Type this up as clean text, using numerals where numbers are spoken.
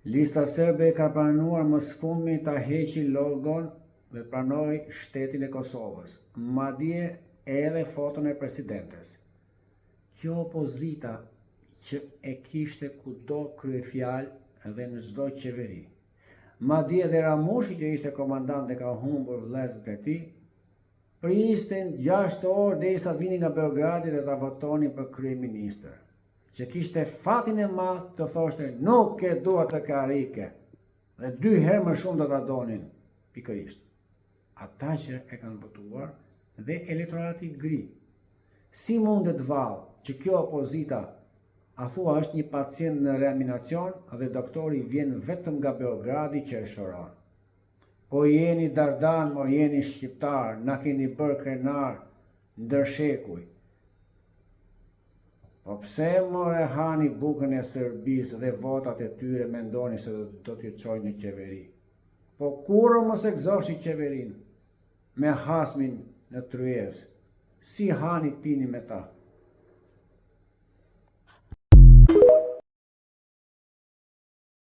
Lista serbe ka pranuar më së fundmi ta heqë logon dhe pranoi shtetin e Kosovës, madje edhe foton e presidentes. Kjo opozita që e kishte kudo kryefjalë dhe në çdo qeveri. Madje edhe Ramushi që ishte komandant dhe ka humbur vëllezërit e tij, pristin 6 orë derisa vini nga Beogradi dhe ta votonin për kryeministër, që kishte fatin e madh të thoshte nuk e dua të karike, dhe 2 herë më shumë do ta donin, pikërisht. Ata që e kanë votuar dhe elektorati gri. Si mundet vallë që kjo opozita a thua është një pacient në reanimacion dhe doktori vjen vetëm nga Beogradi që e shoron. Po jeni dardan, mo jeni shqiptar, na keni bërë krenar ndër shekuj. Po pse more hani bukën e Serbisë dhe votat e tyre mendoni se do t'ju çojnë në qeveri? Po kurrë mos e gëzoshi qeverin me hasmin në tryezë. Si hani pini me ta?